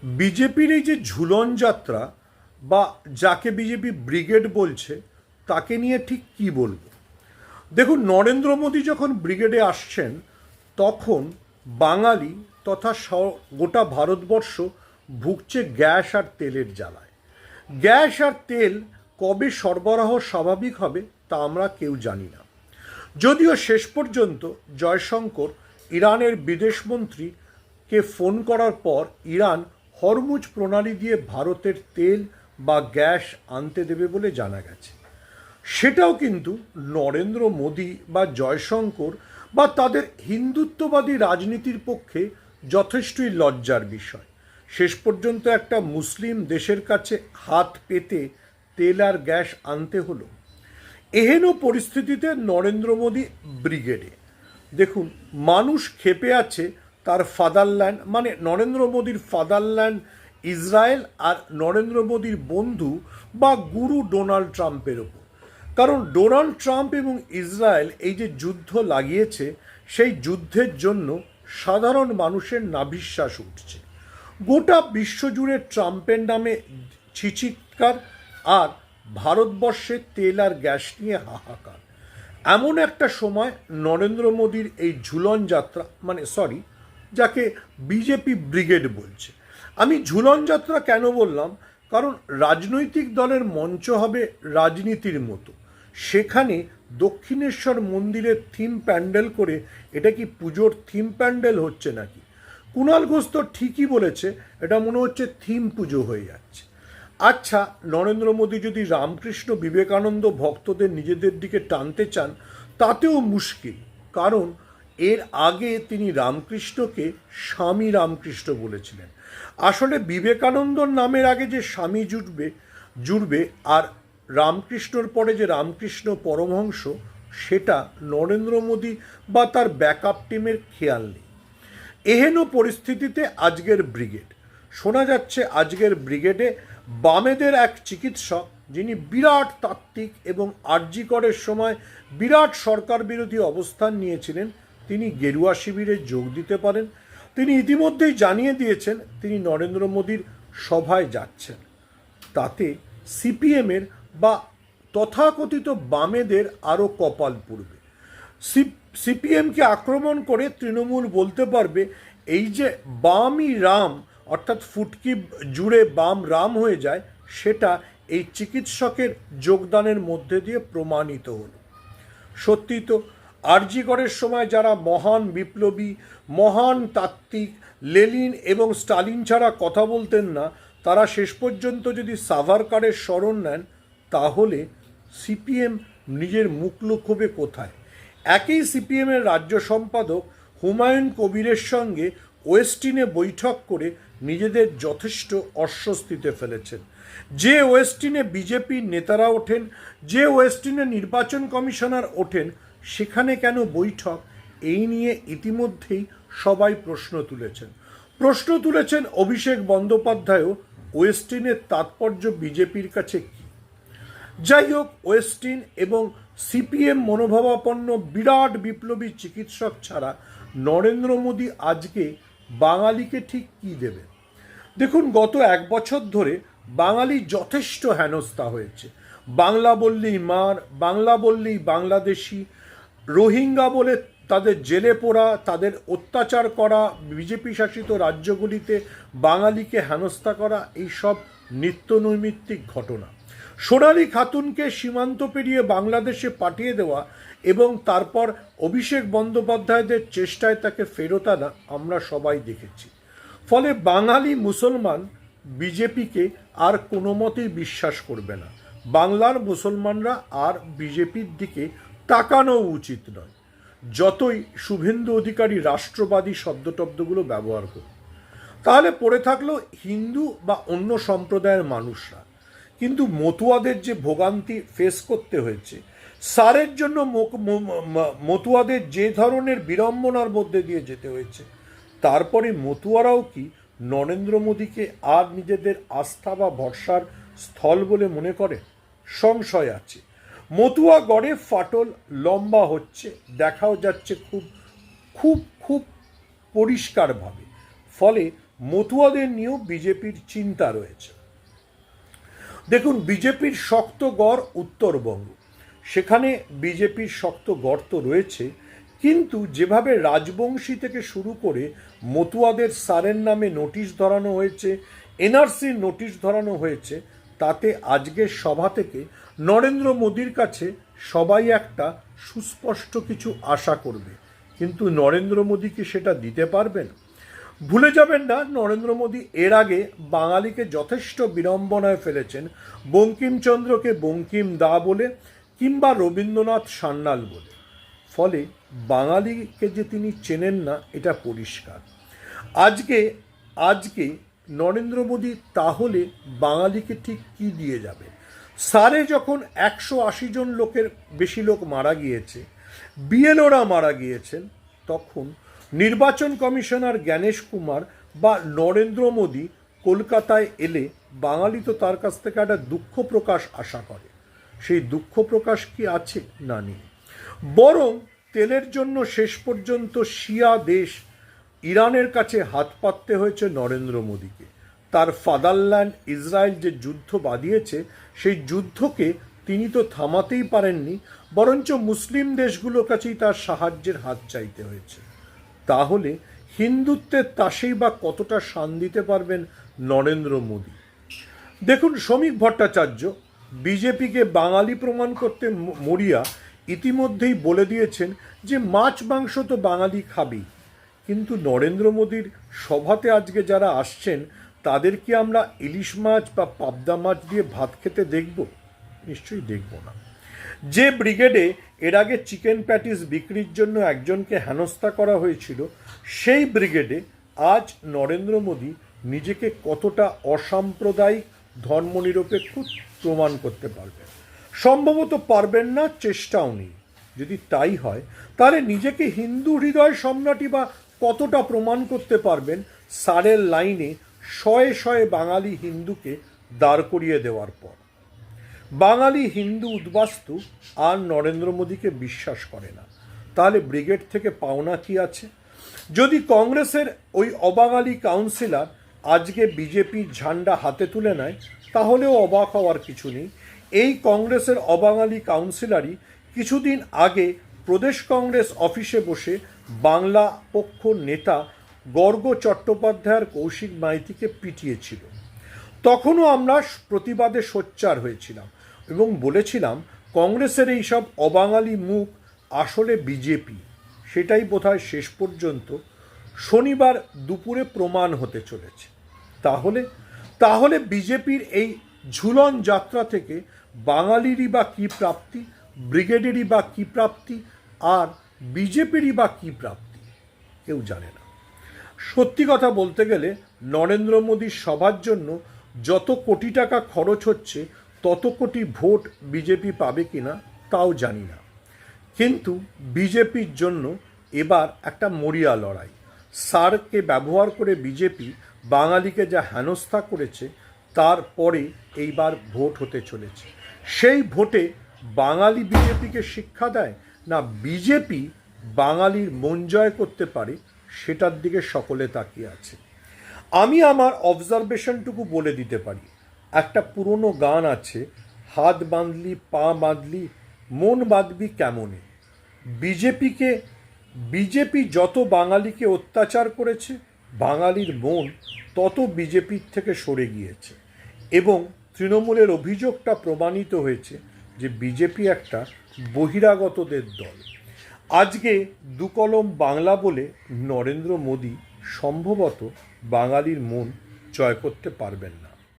বিজেপির এই যে ঝুলন যাত্রা বা যাকে বিজেপি ব্রিগেড বলছে তাকে নিয়ে ঠিক কি বলবো। দেখুন, নরেন্দ্র মোদী যখন ব্রিগেডে আসছেন তখন বাঙালি তথা গোটা ভারতবর্ষ ভুগছে গ্যাস আর তেলের জ্বালায়। গ্যাস আর তেল কবে সরবরাহ স্বাভাবিক হবে তা আমরা কেউ জানি না। যদিও শেষ পর্যন্ত জয়শঙ্কর ইরানের বিদেশমন্ত্রীকে ফোন করার পর ইরান হরমুজ প্রণালী দিয়ে ভারতের তেল বা গ্যাস আনতে দেবে বলে জানা গেছে। সেটাও কিন্তু নরেন্দ্র মোদী বা জয়শঙ্কর বা তাদের হিন্দুত্ববাদী রাজনীতির পক্ষে যথেষ্টই লজ্জার বিষয়। শেষ পর্যন্ত একটা মুসলিম দেশের কাছে হাত পেতে তেল আর গ্যাস আনতে হলো। এহেন পরিস্থিতিতে নরেন্দ্র মোদী ব্রিগেডে। দেখুন, মানুষ ক্ষেপে আছে তার ফাদারল্যান্ড মানে নরেন্দ্র মোদীর ফাদারল্যান্ড ইসরায়েল আর নরেন্দ্র মোদীর বন্ধু বা গুরু ডোনাল্ড ট্রাম্পের ওপর। কারণ ডোনাল্ড ট্রাম্প এবং ইসরায়েল এই যে যুদ্ধ লাগিয়েছে সেই যুদ্ধের জন্য সাধারণ মানুষের নাভিশ্বাস উঠছে। গোটা বিশ্বজুড়ে ট্রাম্পের নামে ছিচিৎকার আর ভারতবর্ষে তেল আর গ্যাস নিয়ে হাহাকার। এমন একটা সময় নরেন্দ্র মোদীর এই ঝুলন যাত্রা যাকে বিজেপি ব্রিগেড বলছে। আমি ঝুলন যাত্রা কেন বললাম, কারণ রাজনৈতিক দলের মঞ্চ হবে রাজনীতির মতো। সেখানে দক্ষিণেশ্বর মন্দিরের থিম প্যান্ডেল করে এটা কি পুজোর থিম প্যান্ডেল হচ্ছে নাকি? কুণাল ঘোষ তো ঠিকই বলেছে, এটা মনে হচ্ছে থিম পুজো হয়ে যাচ্ছে। আচ্ছা, নরেন্দ্র মোদী যদি রামকৃষ্ণ বিবেকানন্দ ভক্তদের নিজেদের দিকে টানতে চান তাতেও মুশকিল, কারণ এর আগে তিনি রামকৃষ্ণকে স্বামী রামকৃষ্ণ বলেছিলেন। আসলে বিবেকানন্দর নামের আগে যে স্বামী জুড়বে আর রামকৃষ্ণর পরে যে রামকৃষ্ণ পরমহংস, সেটা নরেন্দ্র মোদী বা তার ব্যাকআপ টিমের খেয়াল নেই। এহেন পরিস্থিতিতে আজকের ব্রিগেড শোনা যাচ্ছে, আজকের ব্রিগেডে বামেদের এক চিকিৎসক যিনি বিরাট তাত্ত্বিক এবং আরজি করের সময় বিরাট সরকার বিরোধী অবস্থান নিয়েছিলেন, তিনি গেরুয়া শিবিরে যোগ দিতে পারেন। তিনি ইতিমধ্যেই জানিয়ে দিয়েছেন তিনি নরেন্দ্র মোদীর সভায় যাচ্ছেন। তাতে সিপিএমের বা তথাকথিত বামেদের আরও কপাল পুড়বে। সিপিএমকে আক্রমণ করে তৃণমূল বলতে পারবে এই যে বামই রাম, অর্থাৎ ফুটকি জুড়ে বাম রাম হয়ে যায়, সেটা এই চিকিৎসকের যোগদানের মধ্যে দিয়ে প্রমাণিত হলো। সত্যি তো, আরজি করের সময় যারা মহান বিপ্লবী, মহান তাত্ত্বিক লেনিন এবং স্টালিন ছাড়া কথা বলতেন না, তারা শেষ পর্যন্ত যদি সাভারকারের স্মরণ নেন, তাহলে সিপিএম নিজের মুখ লুকোবে কোথায়? একই সিপিএমের রাজ্য সম্পাদক হুমায়ুন কবিরের সঙ্গে ওয়েস্টিনে বৈঠক করে নিজেদের যথেষ্ট অস্বস্তিতে ফেলেছেন। যে ওয়েস্টিনে বিজেপির নেতারা ওঠেন, যে ওয়েস্টিনে নির্বাচন কমিশনার ওঠেন, সেখানে কেন বৈঠক? এই নিয়ে ইতিমধ্যেই সবাই প্রশ্ন তুলেছেন অভিষেক বন্দ্যোপাধ্যায়ও। ওয়েস্টিনের তাৎপর্য বিজেপির কাছে কি? যাই হোক, ওয়েস্টিন এবং সিপিএম মনোভাবাপন্ন বিরাট বিপ্লবী চিকিৎসক ছাড়া নরেন্দ্র মোদী আজকে বাঙালিকে ঠিক কী দেবে? দেখুন, গত এক বছর ধরে বাঙালি যথেষ্ট হেনস্থা হয়েছে। বাংলা বললেই মার, বাংলা বললেই বাংলাদেশি, রোহিঙ্গা বলে তাদের জেলে পোড়া, তাদের অত্যাচার করা, বিজেপি শাসিত রাজ্যগুলিতে বাঙালিকে হেনস্থা করা, এই সব নিত্যনৈমিত্তিক ঘটনা। সোনালী খাতুনকে সীমান্ত পেরিয়ে বাংলাদেশে পাঠিয়ে দেওয়া এবং তারপর অভিষেক বন্দ্যোপাধ্যায়দের চেষ্টায় তাকে ফেরত আনা আমরা সবাই দেখেছি। ফলে বাঙালি মুসলমান বিজেপিকে আর কোনো মতেই বিশ্বাস করবে না। বাংলার মুসলমানরা আর বিজেপির দিকে তাকানো উচিত নয়, যতই শুভেন্দু অধিকারী রাষ্ট্রবাদী শব্দটব্দগুলো ব্যবহার করুন। তাহলে পড়ে থাকলো হিন্দু বা অন্য সম্প্রদায়ের মানুষরা। কিন্তু মতুয়াদের যে ভোগান্তি ফেস করতে হয়েছে, সারের জন্য মতুয়াদের যে ধরনের বিড়ম্বনার মধ্যে দিয়ে যেতে হয়েছে, তারপরে মতুয়ারাও কি নরেন্দ্র মোদীকে আর নিজেদের আস্থা বা ভরসার স্থল বলে মনে করে? সংশয় আছে। মতুয়া গড়ে ফাটল লম্বা হচ্ছে, দেখাও যাচ্ছে খুব খুব খুব পরিষ্কারভাবে। ফলে মতুয়াদের নিয়েও বিজেপির চিন্তা রয়েছে। দেখুন, বিজেপির শক্ত গড় উত্তরবঙ্গ, সেখানে বিজেপির শক্ত গড় তো রয়েছে, কিন্তু যেভাবে রাজবংশী থেকে শুরু করে মতুয়াদের সারের নামে নোটিশ ধরানো হয়েছে, এনআরসির নোটিশ ধরানো হয়েছে, তাতে আজকের সভা থেকে নরেন্দ্র মোদীর কাছে সবাই একটা সুস্পষ্ট কিছু আশা করবে, কিন্তু নরেন্দ্র মোদী কি সেটা দিতে পারবেন? ভুলে যাবেন না, নরেন্দ্র মোদী এর আগে বাঙালিকে যথেষ্ট বিড়ম্বনায় ফেলেছেন, বঙ্কিমচন্দ্রকে বঙ্কিম দা বলে কিংবা রবীন্দ্রনাথ সান্যাল বলে। ফলে বাঙালিকে যে তিনি চেনেন না এটা পরিষ্কার। আজকে নরেন্দ্র মোদী তাহলে বাঙালিকে ঠিক কি দিয়ে যাবে? সারে যখন 180 জন লোকের বেশি লোক মারা গিয়েছে, বিএলওরা মারা গিয়েছেন, তখন নির্বাচন কমিশনার জ্ঞানেশ কুমার বা নরেন্দ্র মোদী কলকাতায় এলে বাঙালি তো তার কাছ থেকে একটা দুঃখ প্রকাশ আশা করে। সেই দুঃখ প্রকাশ কি আছে? না, নেই। বরং তেলের জন্য শেষ পর্যন্ত শিয়া দেশ ইরানের কাছে হাত পাততে হয়েছে নরেন্দ্র মোদীকে। তার ফাদারল্যান্ড ইসরায়েল যে যুদ্ধ বাঁধিয়েছে, সেই যুদ্ধকে তিনি তো থামাতেই পারেননি, বরঞ্চ মুসলিম দেশগুলোর কাছেই তার সাহায্যের হাত চাইতে হয়েছে। তাহলে হিন্দুত্বের তাসেই বা কতটা শান দিতে পারবেন নরেন্দ্র মোদী? দেখুন, শ্রমিক ভট্টাচার্য বিজেপিকে বাঙালি প্রমাণ করতে মরিয়া ইতিমধ্যেই বলে দিয়েছেন যে মাছ মাংস তো বাঙালি খাবেই, কিন্তু নরেন্দ্র মোদীর সভাতে আজকে যারা আসছেন তাদের কি আমরা ইলিশ মাছ বা পাবদা মাছ দিয়ে ভাত খেতে দেখব? নিশ্চয়ই দেখব না। যে ব্রিগেডে এর আগে চিকেন প্যাটিস বিক্রির জন্য একজনকে হেনস্থা করা হয়েছিল, সেই ব্রিগেডে আজ নরেন্দ্র মোদী নিজেকে কতটা অসাম্প্রদায়িক ধর্মনিরপেক্ষ প্রমাণ করতে পারবেন? সম্ভবত পারবেন না, চেষ্টাও নেই। যদি তাই হয়, তাহলে নিজেকে হিন্দু হৃদয় সম্রাটই বা কতটা প্রমাণ করতে পারবেন সারের লাইনে শয়ে শয়ে বাঙালি হিন্দুকে দাঁড় করিয়ে দেওয়ার পর? বাঙালি হিন্দু উদ্বাস্তু আর নরেন্দ্র মোদীকে বিশ্বাস করে না, তাহলে ব্রিগেড থেকে পাওনা কি আছে? যদি কংগ্রেসের ওই অবাঙালি কাউন্সিলর আজকে বিজেপির ঝান্ডা হাতে তুলে নেয়, তাহলেও অবাক হওয়ার কিছু নেই। এই কংগ্রেসের অবাঙালি কাউন্সিলরই কিছুদিন আগে প্রদেশ কংগ্রেস অফিসে বসে বাংলা পক্ষ নেতা গর্গ চট্টোপাধ্যায়ের কৌশিক মাইতিকে পিটিয়েছিল। তখনও আমরা প্রতিবাদে সোচ্চার হয়েছিলাম এবং বলেছিলাম কংগ্রেসের এই সব অবাঙালি মুখ আসলে বিজেপি। সেটাই বোধহয় শেষ পর্যন্ত শনিবার দুপুরে প্রমাণ হতে চলেছে। তাহলে বিজেপির এই ঝুলন যাত্রা থেকে বাঙালিরই বা কী প্রাপ্তি, ব্রিগেডেরই বা কী প্রাপ্তি, আর বিজেপিরই বা কী প্রাপ্তি? কেউ জানে না। সত্যি কথা বলতে গেলে নরেন্দ্র মোদীর সভার জন্য যত কোটি টাকা খরচ হচ্ছে, তত কোটি ভোট বিজেপি পাবে কিনা তাও জানি না। কিন্তু বিজেপির জন্য এবার একটা মরিয়া লড়াই। সারকে ব্যবহার করে বিজেপি বাঙালিকে যা হেনস্থা করেছে, তারপরে এইবার ভোট হতে চলেছে। সেই ভোটে বাঙালি বিজেপিকে শিক্ষা দেয়, না বিজেপি বাঙালির মন জয় করতে পারে, সেটার দিকে সকলে তাকিয়ে আছে। আমি আমার অবজারভেশনটুকু বলে দিতে পারি। একটা পুরনো গান আছে, হাত বাঁধলি পা বাঁধলি মন বাঁধবি কেমনে। বিজেপি যত বাঙালিকে অত্যাচার করেছে, বাঙালির মন তত বিজেপির থেকে সরে গিয়েছে, এবং তৃণমূলের অভিযোগটা প্রমাণিত হয়েছে যে বিজেপি একটা বহিরাগতদের দল। আজকে দু কলম বাংলা বলে নরেন্দ্র মোদী সম্ভবত বাঙালির মন জয় করতে পারবেন না।